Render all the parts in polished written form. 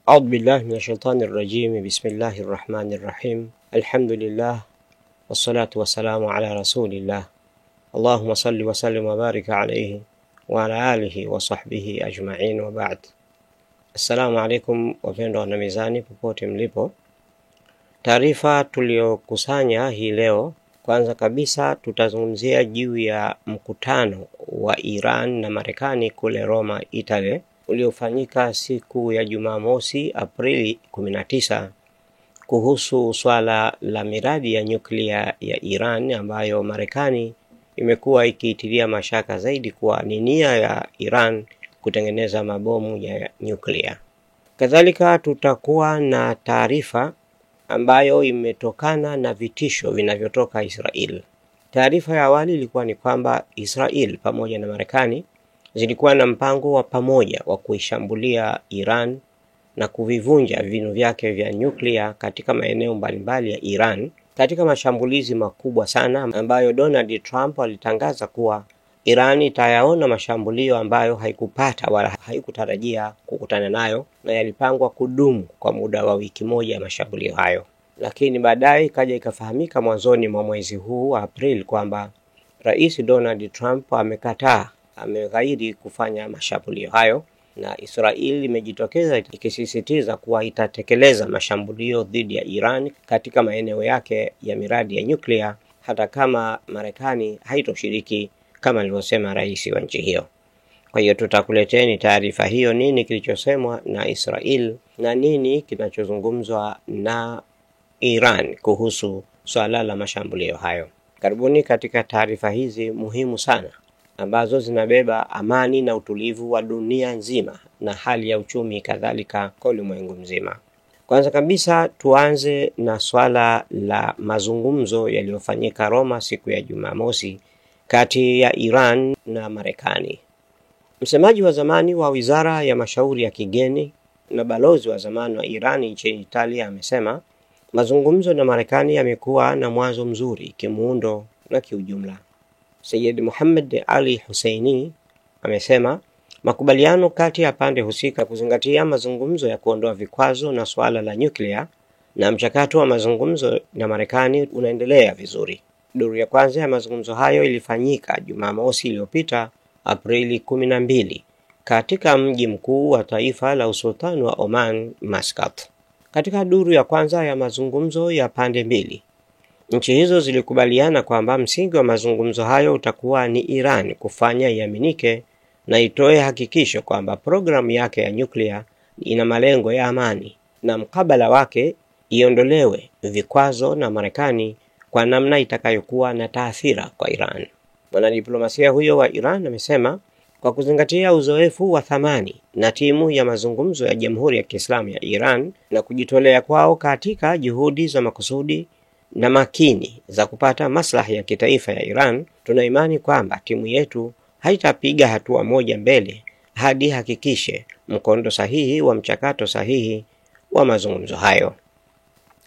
أعوذ بالله من الشيطان الرجيم. بسم الله الرحمن الرحيم. الحمد لله والصلاة والسلام على رسول الله. اللهم صل وسلم وبارك عليه وعلى آله وصحبه أجمعين وبعد. Assalamu alaikum wapendwa na mizani popote mlipo. Taarifa tuliokusanya hii leo, kwanza kabisa tutazungumzia juu ya mkutano wa Iran na Marekani kule Roma, Italy, uliofanyika siku ya Jumamosi Aprili 19 kuhusu swala la miradi ya nyuklia ya Iran, ambayo Marekani imekuwa ikiitilia mashaka zaidi kuwa ni nia ya Iran kutengeneza mabomu ya nyuklia. Kadhalika tutakuwa na taarifa ambayo imetokana na vitisho vinavyotoka Israel. Taarifa ya awali ilikuwa ni kwamba Israel pamoja na Marekani zilikuwa na mpango wa pamoja wa kuishambulia Iran na kuvivunja vinu vyake vya nyuklia katika maeneo mbalimbali ya Iran, katika mashambulizi makubwa sana ambayo Donald Trump alitangaza kuwa Iran itayaona mashambulio ambayo haikupata wala haikutarajia kukutana nayo, na yalipangwa kudumu kwa muda wa wiki moja mashambulio hayo. Lakini baadaye ikaja ikafahamika mwanzoni mwa mwezi huu wa Aprili kwamba Rais Donald Trump ameghairi kufanya mashambulio hayo, na Israel imejitokeza ikisisitiza kuwa itatekeleza mashambulio dhidi ya Iran katika maeneo yake ya miradi ya nyuklia, hata kama Marekani haitoshiriki kama alivyosema rais wa nchi hiyo. Kwa hiyo tutakuleteni taarifa hiyo, nini kilichosemwa na Israel na nini kinachozungumzwa na Iran kuhusu swala la mashambulio hayo. Karibuni katika taarifa hizi muhimu sana ambazo zinabeba amani na utulivu wa dunia nzima na hali ya uchumi kadhalika kwa ulimwengu mzima. Kwanza kabisa tuanze na swala la mazungumzo yaliyofanyika Roma siku ya Jumamosi kati ya Iran na Marekani. Msemaji wa zamani wa Wizara ya Mashauri ya Kigeni na balozi wa zamani wa Iran nchini Italia amesema mazungumzo na Marekani yamekuwa na mwanzo mzuri kimuundo na kiujumla. Sayyid Muhammad Ali Husseini amesema makubaliano kati ya pande husika kuzingatia mazungumzo ya kuondoa vikwazo na swala la nyuklia, na mchakato wa mazungumzo na Marekani unaendelea vizuri. Duru ya kwanza ya mazungumzo hayo ilifanyika Jumamosi iliyopita Aprili 12 katika mji mkuu wa taifa la Usultani wa Oman, Muscat. Katika duru ya kwanza ya mazungumzo ya pande mbili, nchi hizo zilikubaliana kwamba msingi wa mazungumzo hayo utakuwa ni Iran kufanya iaminike na itoe hakikisho kwamba programu yake ya nyuklia ina malengo ya amani, na mkabala wake iondolewe vikwazo na Marekani kwa namna itakayokuwa na taathira kwa Iran. Mwanadiplomasia huyo wa Iran amesema kwa kuzingatia uzoefu wa thamani na timu ya mazungumzo ya Jamhuri ya Kiislamu ya Iran na kujitolea kwao katika juhudi za makusudi na makini za kupata maslahi ya kitaifa ya Iran, tuna imani kwamba timu yetu haitapiga hatua moja mbele hadi hakikishe mkondo sahihi wa mchakato sahihi wa mazungumzo hayo.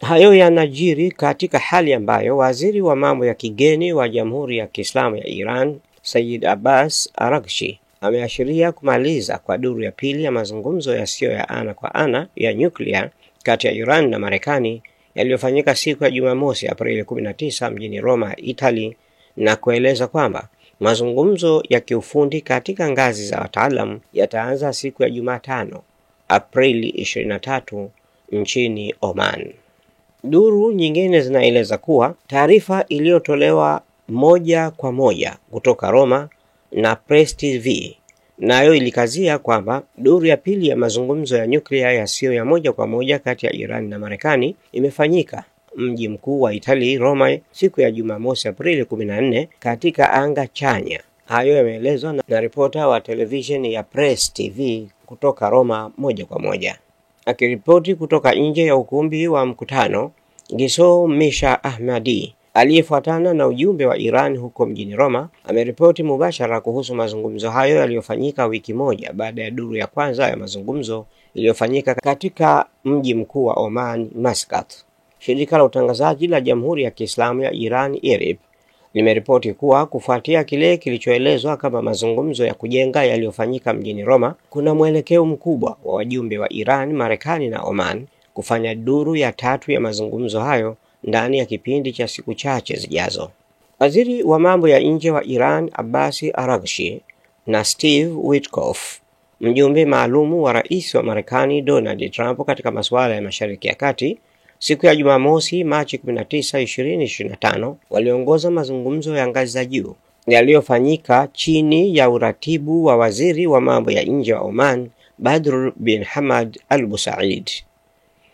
Hayo yanajiri katika hali ambayo waziri wa mambo ya kigeni wa Jamhuri ya Kiislamu ya Iran, Sayyid Abbas Araghchi, ameashiria kumaliza kwa duru ya pili ya mazungumzo yasiyo ya ana kwa ana ya nyuklia kati ya Iran na Marekani yaliyofanyika siku ya Jumamosi Aprili 19 mjini Roma, Italy, na kueleza kwamba mazungumzo ya kiufundi katika ngazi za wataalamu yataanza siku ya Jumatano Aprili 23 nchini Oman. Duru nyingine zinaeleza kuwa taarifa iliyotolewa moja kwa moja kutoka Roma na Press TV nayo ilikazia kwamba duru ya pili ya mazungumzo ya nyuklia yasiyo ya moja kwa moja kati ya Iran na Marekani imefanyika mji mkuu wa Italy, Roma, siku ya Jumamosi Aprili 14 katika anga chanya. Hayo yameelezwa na ripota wa television ya Press TV kutoka Roma moja kwa moja. Akiripoti kutoka nje ya ukumbi wa mkutano, Giso Misha Ahmadi aliyefuatana na ujumbe wa Iran huko mjini Roma ameripoti mubashara kuhusu mazungumzo hayo yaliyofanyika wiki moja baada ya duru ya kwanza ya mazungumzo iliyofanyika katika mji mkuu wa Oman, Muscat. Shirika la utangazaji la Jamhuri ya Kiislamu ya Iran, IRIB, limeripoti kuwa kufuatia kile kilichoelezwa kama mazungumzo ya kujenga yaliyofanyika mjini Roma, kuna mwelekeo mkubwa wa wajumbe wa Iran, Marekani na Oman kufanya duru ya 3 ya mazungumzo hayo ndani ya kipindi cha siku chache zijazo. Waziri wa mambo ya nje wa Iran, Abbas Araghchi, na Steve Witkoff, mjumbe maalumu wa rais wa Marekani Donald Trump katika masuala ya Mashariki ya Kati, siku ya Jumamosi Machi 19, 2025 waliongoza mazungumzo ya ngazi za juu yaliyofanyika chini ya uratibu wa waziri wa mambo ya nje wa Oman, Badr bin Hamad Al Busaid.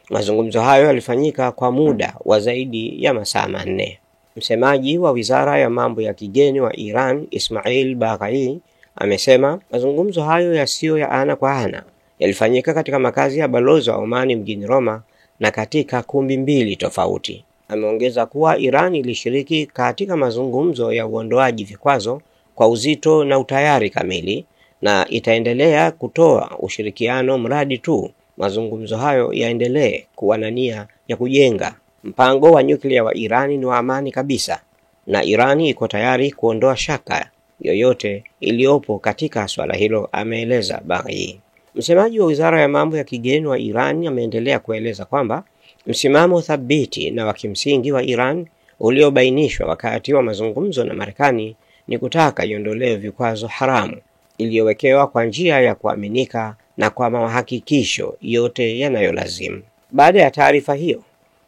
Mazungumzo hayo yalifanyika kwa muda wa zaidi ya masaa 4. Msemaji wa Wizara ya Mambo ya Kigeni wa Iran, Ismail Baghai, amesema mazungumzo hayo yasiyo ya ana kwa ana yalifanyika katika makazi ya balozi wa Oman mjini Roma na katika kumbi 2 tofauti. Ameongeza kuwa Iran ilishiriki katika mazungumzo ya uondoaji vikwazo kwa uzito na utayari kamili na itaendelea kutoa ushirikiano mradi tu mazungumzo hayo yaendelee kuwa na nia ya kujenga. Mpango wa nyuklia wa Iran ni wa amani kabisa na Iran iko tayari kuondoa shaka yoyote iliyopo katika swala hilo, ameeleza Baghai. Msemaji wa Wizara ya Mambo ya Kigeni wa Iran ameendelea kueleza kwamba msimamo thabiti na wa kimsingi wa Iran uliobainishwa wakati wa mazungumzo na Marekani ni kutaka iondolewe vikwazo haramu iliyowekewa kwa njia ya kuaminika na kwa mahakikisho yote yanayolazimu. Baada ya taarifa hiyo,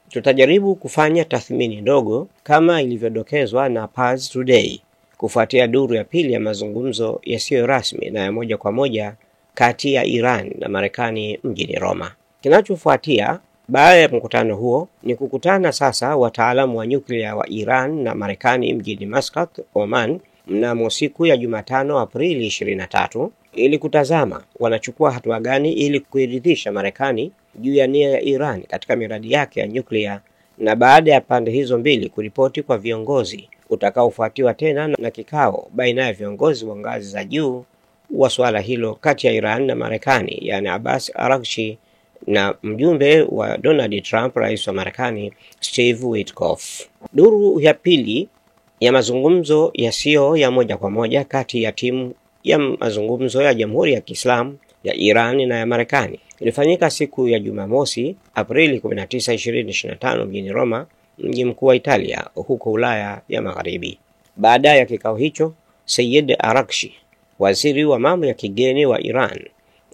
tutajaribu kufanya tathmini ndogo kama ilivyodokezwa na Pars Today kufuatia duru ya pili ya mazungumzo yasiyo rasmi na ya moja kwa moja kati ya Iran na Marekani mjini Roma. Kinachofuatia baada ya mkutano huo ni kukutana sasa wataalamu wa nyuklia wa Iran na Marekani mjini Muscat, Oman mnamo siku ya Jumatano Aprili 23 ili kutazama wanachukua hatua gani ili kuiridhisha Marekani juu ya nia ya Iran katika miradi yake ya nyuklia, na baada ya pande hizo mbili kuripoti kwa viongozi utakaofuatiwa tena na kikao baina ya viongozi wa ngazi za juu wa swala hilo kati ya Iran na Marekani, yani Abbas Araghchi na mjumbe wa Donald Trump, rais wa Marekani, Steve Witkoff. Duru ya pili ya mazungumzo yasiyo ya moja kwa moja kati ya timu ya mazungumzo ya Jamhuri ya Kiislamu ya Iran na ya Marekani ilifanyika siku ya Jumamosi Aprili 19, 2025 mjini Roma, mji mkuu wa Italia huko Ulaya ya Magharibi. Baada ya kikao hicho, Sayyid Araghchi, waziri wa mambo ya kigeni wa Iran,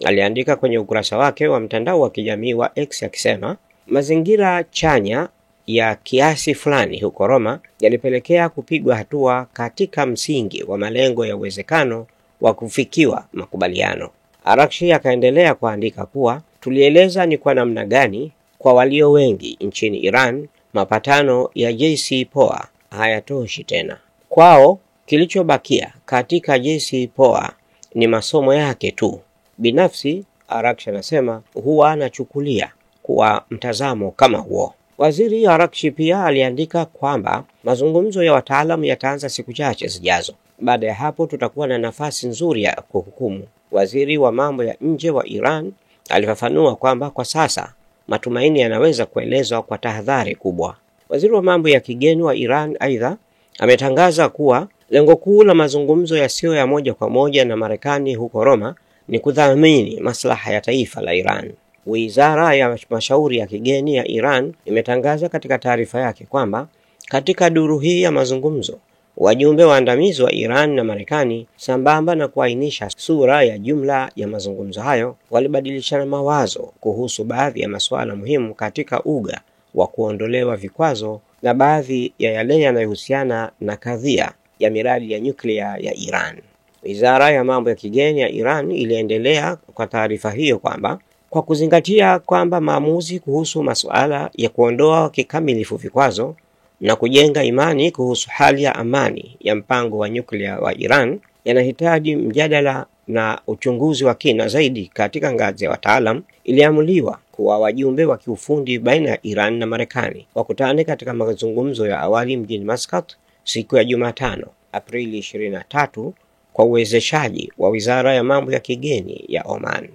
aliandika kwenye ukurasa wake wa mtandao wa kijamii wa X akisema mazingira chanya ya kiasi fulani huko Roma yalipelekea kupigwa hatua katika msingi wa malengo ya uwezekano wa kufikiwa makubaliano. Araghchi akaendelea kuandika kuwa tulieleza ni kwa namna gani kwa walio wengi nchini Iran mapatano ya JCPOA hayatoshi tena. Kwao kilichobakia katika JCPOA ni masomo yake tu. Binafsi, Araghchi anasema huwa anachukulia kuwa mtazamo kama huo. Waziri Araghchi pia aliandika kwamba mazungumzo ya wataalamu yataanza siku chache zijazo. Baada ya hapo tutakuwa na nafasi nzuri ya kuhukumu. Waziri wa mambo ya nje wa Iran alifafanua kwamba kwa sasa matumaini yanaweza kuelezwa kwa tahadhari kubwa. Waziri wa mambo ya kigeni wa Iran aidha ametangaza kuwa lengo kuu la mazungumzo yasiyo ya moja kwa moja na Marekani huko Roma ni kudhamini maslaha ya taifa la Iran. Wizara ya mashauri ya kigeni ya Iran imetangaza katika taarifa yake kwamba katika duru hii ya mazungumzo wajumbe waandamizi wa Iran na Marekani, sambamba na kuainisha sura ya jumla ya mazungumzo hayo, walibadilishana mawazo kuhusu baadhi ya masuala muhimu katika uga wa kuondolewa vikwazo na baadhi ya yale yanayohusiana na kadhia ya miradi ya nyuklia ya Iran. Wizara ya mambo ya kigeni ya Iran iliendelea kwa taarifa hiyo kwamba kwa kuzingatia kwamba maamuzi kuhusu masuala ya kuondoa kikamilifu vikwazo na kujenga imani kuhusu hali ya amani ya mpango wa nyuklia wa Iran yanahitaji mjadala na uchunguzi wa kina zaidi katika ngazi ya wataalam, iliamuliwa kuwa wajumbe wa kiufundi baina ya Iran na Marekani wakutane katika mazungumzo ya awali mjini Muscat siku ya Jumatano Aprili 23 kwa uwezeshaji wa Wizara ya mambo ya kigeni ya Oman.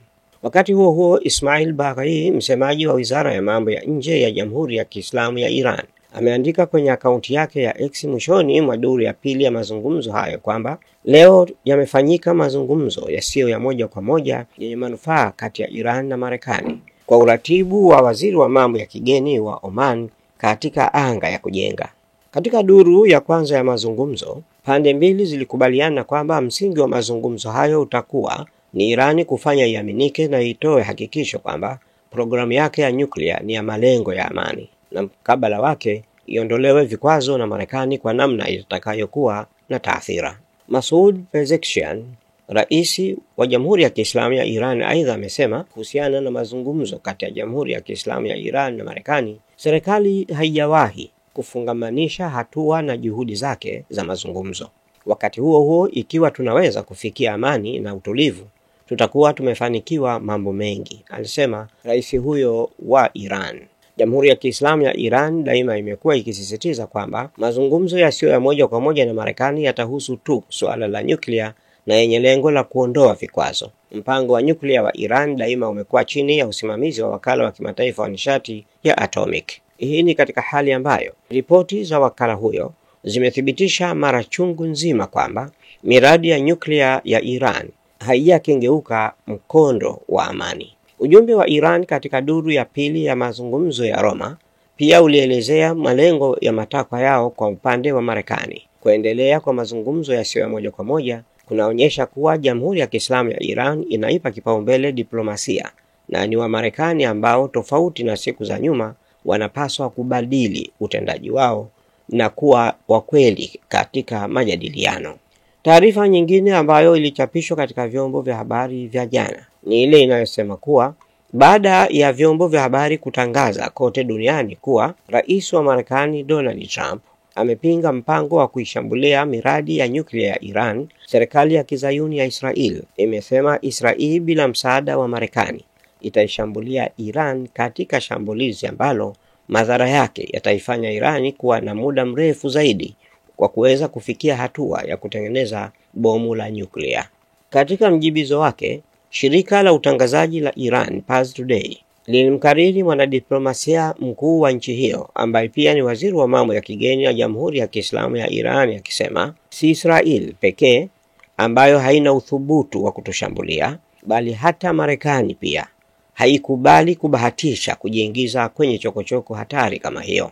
Wakati huo huo, Ismail Baghai, msemaji wa Wizara ya mambo ya nje ya Jamhuri ya Kiislamu ya Iran, ameandika kwenye akaunti yake ya X mwishoni mwa duru ya pili ya mazungumzo hayo kwamba leo yamefanyika mazungumzo yasiyo ya moja kwa moja yenye manufaa kati ya Iran na Marekani kwa uratibu wa waziri wa mambo ya kigeni wa Oman katika anga ya kujenga. Katika duru ya kwanza ya mazungumzo, pande mbili zilikubaliana kwamba msingi wa mazungumzo hayo utakuwa ni Irani kufanya iaminike na itoe hakikisho kwamba programu yake ya nyuklia ni ya malengo ya amani, na mkabala wake iondolewe vikwazo na Marekani kwa namna itakayokuwa na taathira. Masoud Pezeshkian, rais wa Jamhuri ya Kiislamu ya Iran, aidha amesema kuhusiana na mazungumzo kati ya Jamhuri ya Kiislamu ya Iran na Marekani, serikali haijawahi kufungamanisha hatua na juhudi zake za mazungumzo. Wakati huo huo, ikiwa tunaweza kufikia amani na utulivu, tutakuwa tumefanikiwa mambo mengi, alisema rais huyo wa Iran. Jamhuri ya Kiislamu ya Iran daima imekuwa ikisisitiza kwamba mazungumzo yasiyo ya moja kwa moja na Marekani yatahusu tu suala la nyuklia na yenye lengo la kuondoa vikwazo. Mpango wa nyuklia wa Iran daima umekuwa chini ya usimamizi wa wakala wa kimataifa wa nishati ya atomic. Hii ni katika hali ambayo ripoti za wakala huyo zimethibitisha mara chungu nzima kwamba miradi ya nyuklia ya Iran haijakengeuka mkondo wa amani. Ujumbe wa Iran katika duru ya pili ya mazungumzo ya Roma pia ulielezea malengo ya matakwa yao kwa upande wa Marekani. Kuendelea kwa mazungumzo yasiyo ya moja kwa moja kunaonyesha kuwa Jamhuri ya Kiislamu ya Iran inaipa kipaumbele diplomasia, na ni wa Marekani ambao tofauti na siku za nyuma wanapaswa kubadili utendaji wao na kuwa wakweli katika majadiliano. Taarifa nyingine ambayo ilichapishwa katika vyombo vya habari vya jana ni ile inayosema kuwa baada ya vyombo vya habari kutangaza kote duniani kuwa rais wa Marekani Donald Trump amepinga mpango wa kuishambulia miradi ya nyuklia ya Iran, serikali ya kizayuni ya Israel imesema Israel bila msaada wa Marekani itaishambulia Iran katika shambulizi ambalo madhara yake yataifanya Irani kuwa na muda mrefu zaidi kwa kuweza kufikia hatua ya kutengeneza bomu la nyuklia. Katika mjibizo wake, shirika la utangazaji la Iran Pars Today lilimkariri mwanadiplomasia mkuu wa nchi hiyo ambaye pia ni waziri wa mambo ya kigeni ya Jamhuri ya Kiislamu ya Iran akisema si Israel pekee ambayo haina uthubutu wa kutushambulia, bali hata Marekani pia haikubali kubahatisha kujiingiza kwenye chokochoko hatari kama hiyo.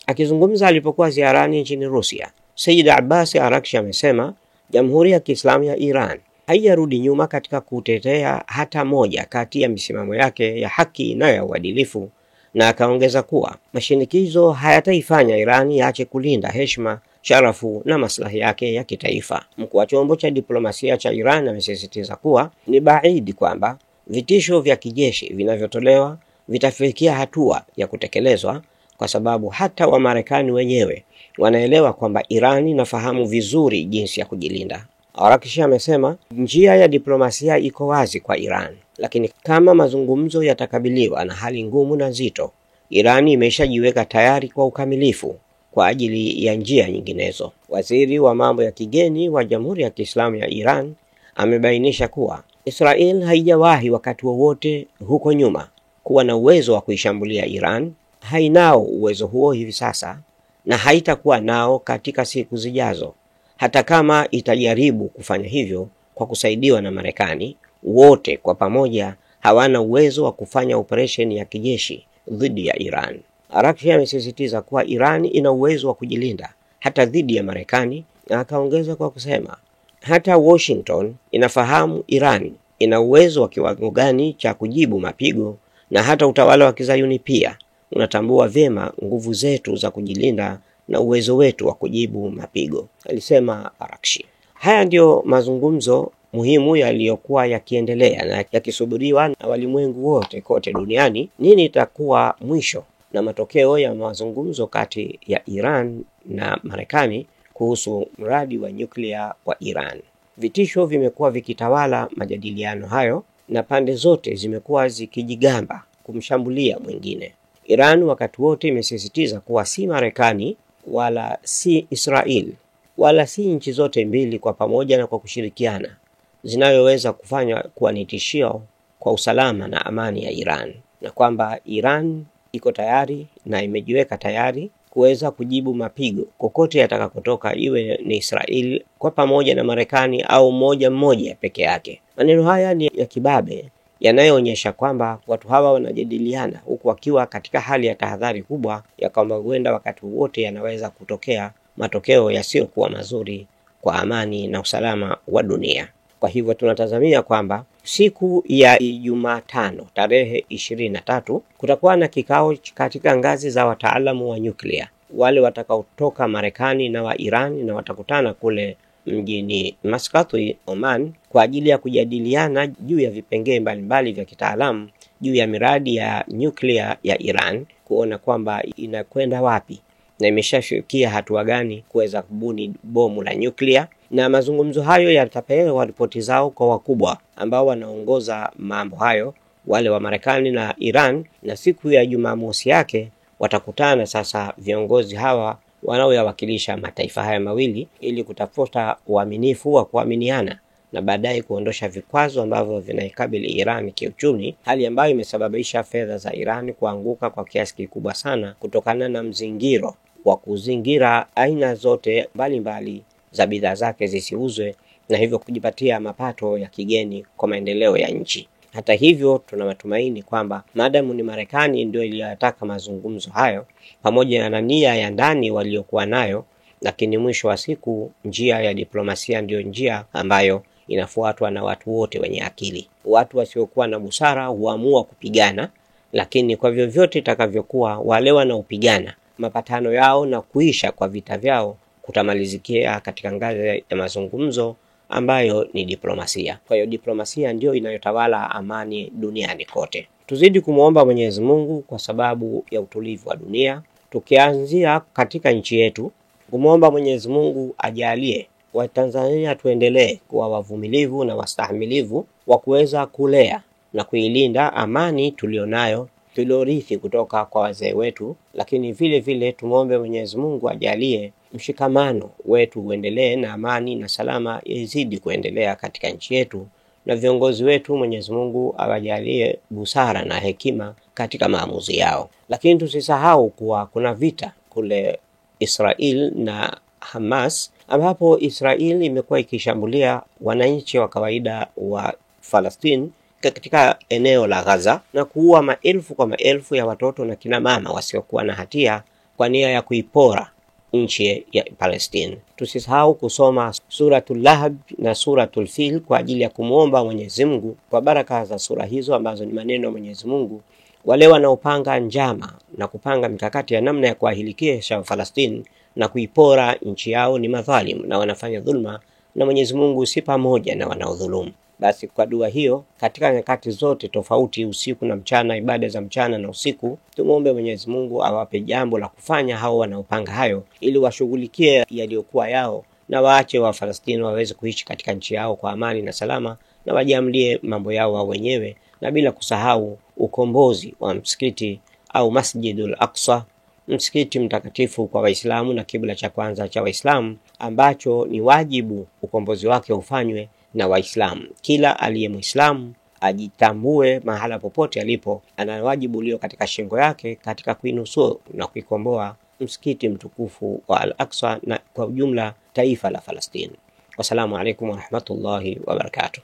Akizungumza alipokuwa ziarani nchini Rusia, Sayyid Abbas Araghchi amesema Jamhuri ya Kiislamu ya Iran haijarudi nyuma katika kutetea hata moja kati ya misimamo yake ya haki na ya uadilifu, na akaongeza kuwa mashinikizo hayataifanya Iran iache kulinda heshima, sharafu na maslahi yake ya kitaifa. Mkuu wa chombo cha diplomasia cha Iran amesisitiza kuwa ni baidi kwamba vitisho vya kijeshi vinavyotolewa vitafikia hatua ya kutekelezwa, kwa sababu hata wa Marekani wenyewe wanaelewa kwamba Iran inafahamu vizuri jinsi ya kujilinda. Araghchi amesema njia ya diplomasia iko wazi kwa Iran, lakini kama mazungumzo yatakabiliwa na hali ngumu na nzito, Iran imeshajiweka tayari kwa ukamilifu kwa ajili ya njia nyinginezo. Waziri wa mambo ya kigeni wa Jamhuri ya Kiislamu ya Iran amebainisha kuwa Israel haijawahi wakati wowote huko nyuma kuwa na uwezo wa kuishambulia Iran, hainao uwezo huo hivi sasa na haitakuwa nao katika siku zijazo. Hata kama itajaribu kufanya hivyo kwa kusaidiwa na Marekani, wote kwa pamoja hawana uwezo wa kufanya operesheni ya kijeshi dhidi ya Iran. Araghchi amesisitiza kuwa Iran ina uwezo wa kujilinda hata dhidi ya Marekani, na akaongeza kwa kusema hata Washington inafahamu Iran ina uwezo wa kiwango gani cha kujibu mapigo, na hata utawala wa kizayuni pia unatambua vyema nguvu zetu za kujilinda na uwezo wetu wa kujibu mapigo, alisema Araghchi. Haya ndio mazungumzo muhimu yaliyokuwa yakiendelea na yakisubiriwa na walimwengu wote kote duniani. Nini itakuwa mwisho na matokeo ya mazungumzo kati ya Iran na Marekani kuhusu mradi wa nyuklia wa Iran? Vitisho vimekuwa vikitawala majadiliano hayo na pande zote zimekuwa zikijigamba kumshambulia mwingine. Iran wakati wote imesisitiza kuwa si Marekani wala si Israel wala si nchi zote mbili kwa pamoja na kwa kushirikiana zinayoweza kufanya kuwa ni tishio kwa usalama na amani ya Iran, na kwamba Iran iko tayari na imejiweka tayari kuweza kujibu mapigo kokote yatakakotoka, iwe ni Israeli kwa pamoja na Marekani au mmoja peke yake. Maneno haya ni ya kibabe yanayoonyesha kwamba watu hawa wanajadiliana huku wakiwa katika hali ya tahadhari kubwa ya kwamba huenda wakati wote yanaweza kutokea matokeo yasiyokuwa mazuri kwa amani na usalama wa dunia. Kwa hivyo tunatazamia kwamba siku ya Jumatano tarehe 23 kutakuwa na kikao katika ngazi za wataalamu wa nyuklia, wale watakaotoka Marekani na wa Iran, na watakutana kule mjini Muscat, Oman, kwa ajili ya kujadiliana juu ya vipengele mbalimbali vya kitaalamu juu ya miradi ya nyuklia ya Iran, kuona kwamba inakwenda wapi na imeshafikia hatua gani kuweza kubuni bomu la nyuklia. Na mazungumzo hayo yatapewa ripoti zao kwa wakubwa ambao wanaongoza mambo hayo, wale wa Marekani na Iran, na siku ya Jumamosi yake watakutana sasa viongozi hawa wanaoyawakilisha mataifa haya mawili ili kutafuta uaminifu wa kuaminiana na baadaye kuondosha vikwazo ambavyo vinaikabili Iran kiuchumi, hali ambayo imesababisha fedha za Iran kuanguka kwa kiasi kikubwa sana kutokana na mzingiro wa kuzingira aina zote mbalimbali za bidhaa zake zisiuzwe, na hivyo kujipatia mapato ya kigeni kwa maendeleo ya nchi. Hata hivyo tuna matumaini kwamba maadamu ni Marekani ndio iliyotaka mazungumzo hayo pamoja na nia ya ndani waliokuwa nayo, lakini mwisho wa siku njia ya diplomasia ndio njia ambayo inafuatwa na watu wote wenye akili. Watu wasiokuwa na busara huamua kupigana, lakini kwa vyovyote itakavyokuwa wale wanaopigana mapatano yao na kuisha kwa vita vyao kutamalizikia katika ngazi ya mazungumzo ambayo ni diplomasia. Kwa hiyo diplomasia ndio inayotawala amani duniani kote. Tuzidi kumuomba Mwenyezi Mungu kwa sababu ya utulivu wa dunia, tukianzia katika nchi yetu, kumuomba Mwenyezi Mungu ajalie Watanzania tuendelee kuwa wavumilivu na wastahimilivu wa kuweza kulea na kuilinda amani tulionayo tuliorithi kutoka kwa wazee wetu, lakini vile vile tumuombe Mwenyezi Mungu ajalie mshikamano wetu uendelee na amani na salama izidi kuendelea katika nchi yetu, na viongozi wetu Mwenyezi Mungu awajalie busara na hekima katika maamuzi yao. Lakini tusisahau kuwa kuna vita kule Israel na Hamas, ambapo Israel imekuwa ikishambulia wananchi wa kawaida wa Palestina katika eneo la Gaza na kuua maelfu kwa maelfu ya watoto na kina mama wasiokuwa na hatia kwa nia ya kuipora nchi ya Palestina. Tusisahau kusoma suratul Lahab na suratul Fil kwa ajili ya kumuomba Mwenyezi Mungu kwa baraka za sura hizo ambazo ni maneno ya Mwenyezi Mungu, wale wanaopanga njama na kupanga mikakati ya namna ya kuwahilikisha Palestina na kuipora nchi yao ni madhalimu na wanafanya dhulma, na Mwenyezi Mungu si pamoja na wanaodhulumu. Basi kwa dua hiyo katika nyakati zote tofauti, usiku na mchana, ibada za mchana na usiku, tumuombe Mwenyezi Mungu awape jambo la kufanya hao wanaopanga hayo, ili washughulikie yaliyokuwa yao na waache wa Palestina waweze kuishi katika nchi yao kwa amani na salama, na wajiamlie mambo yao wao wenyewe, na bila kusahau ukombozi wa msikiti au Masjidul Aqsa, msikiti mtakatifu kwa Waislamu na kibla cha kwanza cha Waislamu, ambacho ni wajibu ukombozi wake ufanywe na Waislamu. Kila aliye Muislamu ajitambue mahala popote alipo, ana wajibu ulio katika shingo yake katika kuinusuru na kuikomboa msikiti mtukufu wa Al-Aqsa na kwa ujumla taifa la Palestina. Wassalamu alaikum wa rahmatullahi wa barakatuh.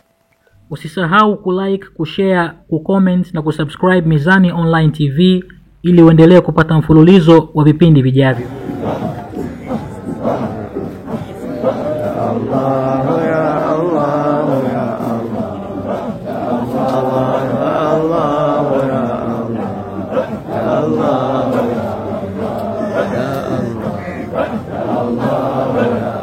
Usisahau kulike, kushare, kucomment na kusubscribe Mizani Online TV ili uendelee kupata mfululizo wa vipindi vijavyo. Allah ya Allah ya Allah ya Allah ya Allah ya Allah ya Allah.